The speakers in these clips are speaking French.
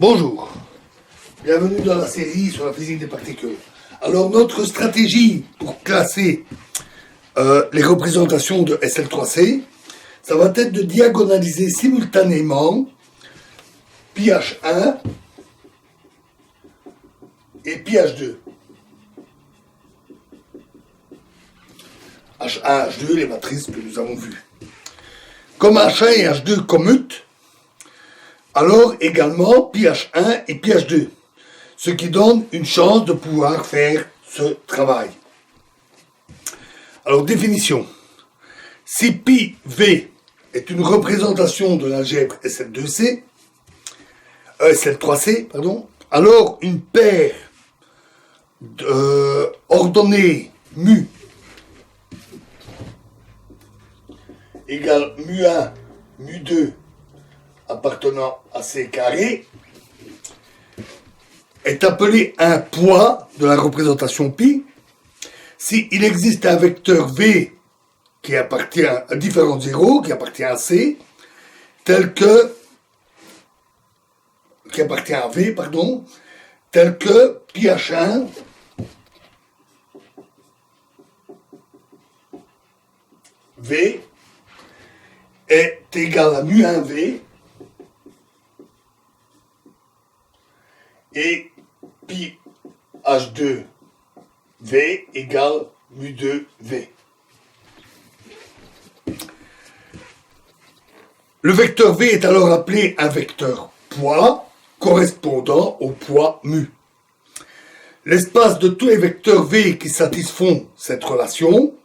Bonjour, bienvenue dans la série sur la physique des particules. Alors notre stratégie pour classer les représentations de SL3C, ça va être de diagonaliser simultanément πH1 et πH2. H1, H2, les matrices que nous avons vues. Comme H1 et H2 commutent, alors également πH1 et πH2, ce qui donne une chance de pouvoir faire ce travail. Alors définition. Si πV est une représentation de l'algèbre SL3C, alors une paire ordonnée mu égale mu1, mu2 appartenant à C carré est appelé un poids de la représentation π s'il existe un vecteur V qui appartient à différents zéros, qui appartient à C, qui appartient à V, tel que πH1 V est égal à mu1V et πH2V égale mu2V. Le vecteur V est alors appelé un vecteur poids correspondant au poids mu. L'espace de tous les vecteurs V qui satisfont cette relation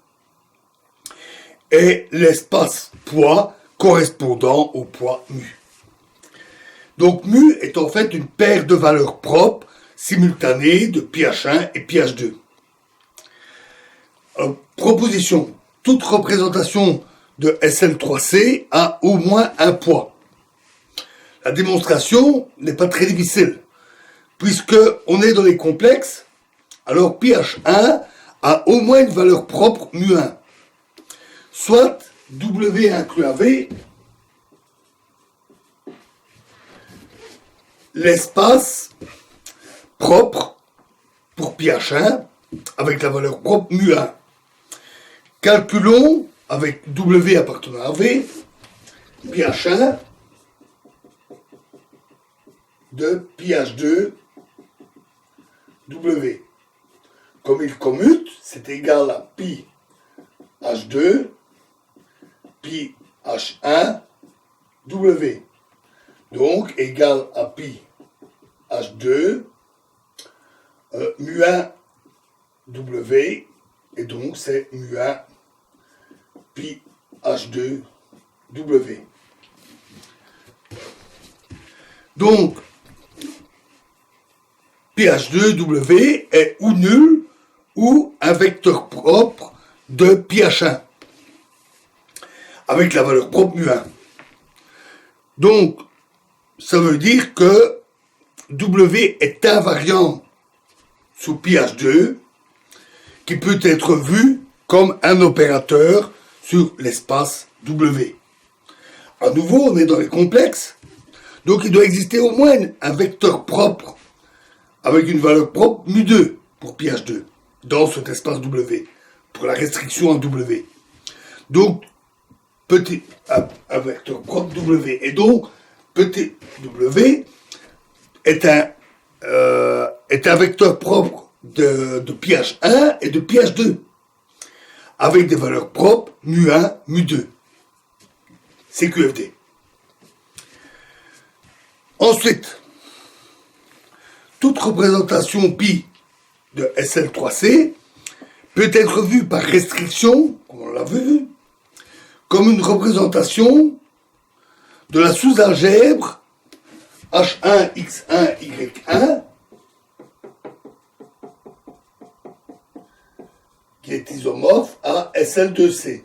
est l'espace poids correspondant au poids mu. Donc mu est en fait une paire de valeurs propres simultanées de πH1 et πH2. Alors, proposition. Toute représentation de SL3C a au moins un poids. La démonstration n'est pas très difficile, puisque on est dans les complexes, alors πH1 a au moins une valeur propre mu1. Soit W inclus à V, l'espace propre pour πH1 avec la valeur propre mu1. Calculons avec W appartenant à V, πH1 de πH2 W. Comme il commute, c'est égal à πH2 πH1 W. Donc égal à πH2 mu1 W, et donc c'est mu1 πH2 W. Donc πH2 W est ou nul ou un vecteur propre de πH1 avec la valeur propre mu1. Donc ça veut dire que W est invariant sous πH2 qui peut être vu comme un opérateur sur l'espace W. À nouveau, on est dans les complexes, donc il doit exister au moins un vecteur propre avec une valeur propre mu2 pour πH2 dans cet espace W, pour la restriction en W. Donc, un vecteur propre W. Et donc, petit W est un vecteur propre de πH1 et de πH2 avec des valeurs propres mu1, mu2. C'est QFD. Ensuite, toute représentation pi de SL3C peut être vue par restriction, comme on l'a vu, comme une représentation de la sous-algèbre H1, X1, Y1 qui est isomorphe à SL2C.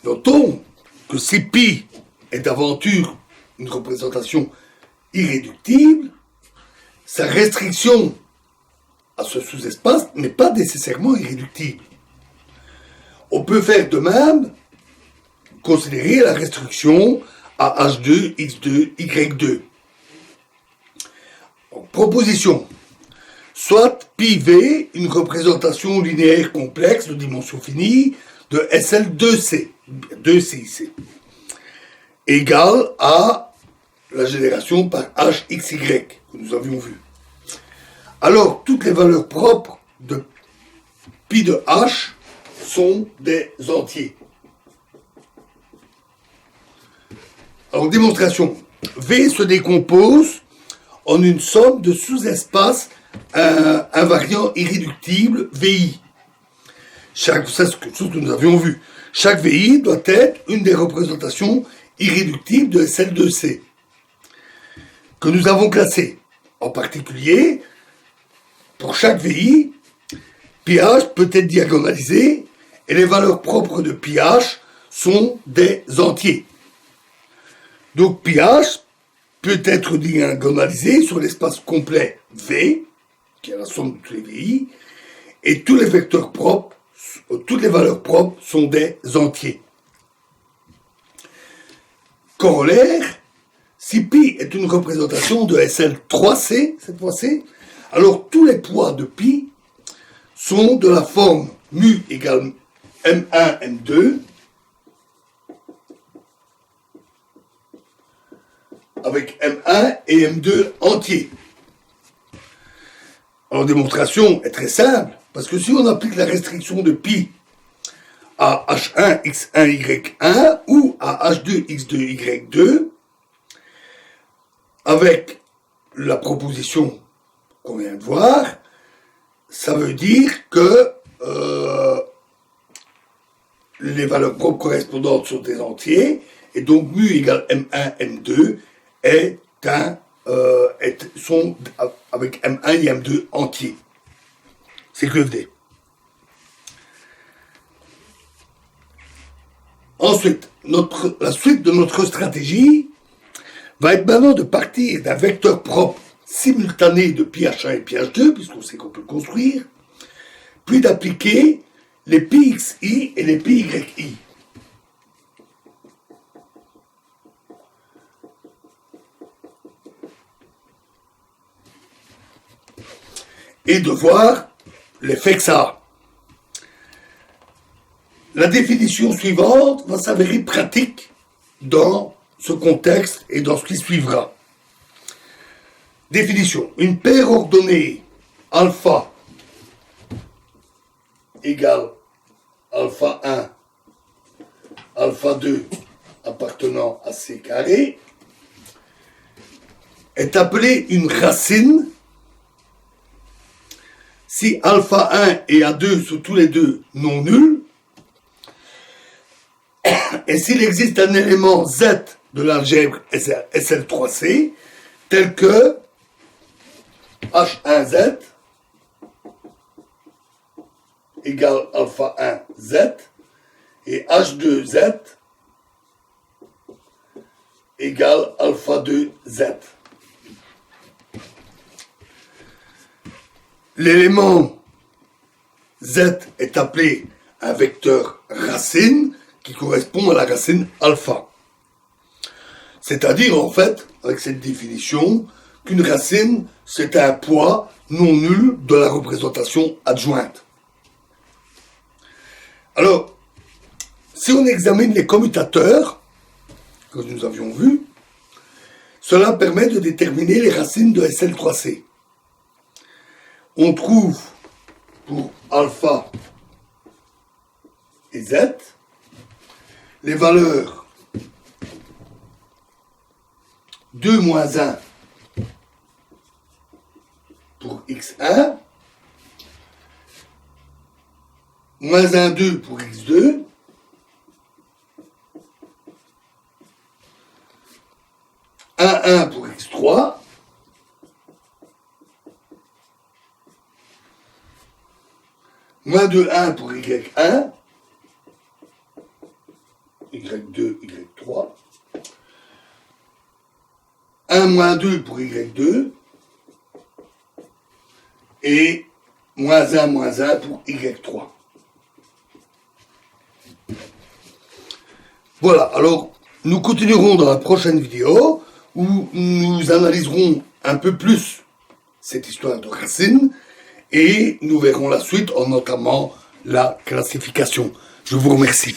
Notons que si pi est d'aventure une représentation irréductible, sa restriction à ce sous-espace n'est pas nécessairement irréductible. On peut faire de même considérer la restriction à H2, X2, Y2. Donc, proposition. Soit pi V, une représentation linéaire complexe de dimension finie de SL2C, 2CIC, égale à la génération par HXY, que nous avions vu. Alors, toutes les valeurs propres de pi de H sont des entiers. Alors, démonstration. V se décompose en une somme de sous-espaces invariants irréductibles VI. C'est quelque chose que nous avions vu. Chaque VI doit être une des représentations irréductibles de SL2C que nous avons classées. En particulier, pour chaque VI, pH peut être diagonalisé et les valeurs propres de pH sont des entiers. Donc pH peut être diagonalisé sur l'espace complet V, qui est la somme de tous les VI, et tous les vecteurs propres, toutes les valeurs propres sont des entiers. Corollaire, si pi est une représentation de SL3C, cette fois-ci, alors tous les poids de pi sont de la forme mu égale M1, M2, avec M1 et M2 entiers. Alors, démonstration est très simple, parce que si on applique la restriction de pi à H1, X1, Y1 ou à H2, X2, Y2, avec la proposition qu'on vient de voir, ça veut dire que les valeurs propres correspondantes sont des entiers, et donc mu égale M1, M2 sont avec M1 et M2 entiers. C'est QFD. Ensuite, la suite de notre stratégie va être maintenant de partir d'un vecteur propre simultané de pH1 et pH2, puisqu'on sait qu'on peut le construire, puis d'appliquer les PXI et les PYI. Et de voir l'effet que ça a. La définition suivante va s'avérer pratique dans ce contexte et dans ce qui suivra. Définition. Une paire ordonnée alpha égale alpha 1, alpha 2 appartenant à C carré est appelée une racine si alpha 1 et A2 sont tous les deux non nuls, et s'il existe un élément Z de l'algèbre SL3C, tel que H1Z égale alpha 1Z et H2Z égale alpha 2Z. L'élément Z est appelé un vecteur racine qui correspond à la racine alpha. C'est-à-dire, en fait, avec cette définition, qu'une racine, c'est un poids non nul de la représentation adjointe. Alors, si on examine les commutateurs, que nous avions vus, cela permet de déterminer les racines de SL3C. On trouve pour alpha et Z les valeurs 2 moins 1 pour x1, moins 1, 2 pour x2, un pour x3, moins 2, 1 pour y1, y2, y3, 1 moins 2 pour y2, et moins 1 pour y3. Voilà, alors, nous continuerons dans la prochaine vidéo où nous analyserons un peu plus cette histoire de racines et nous verrons la suite en notamment la classification. Je vous remercie.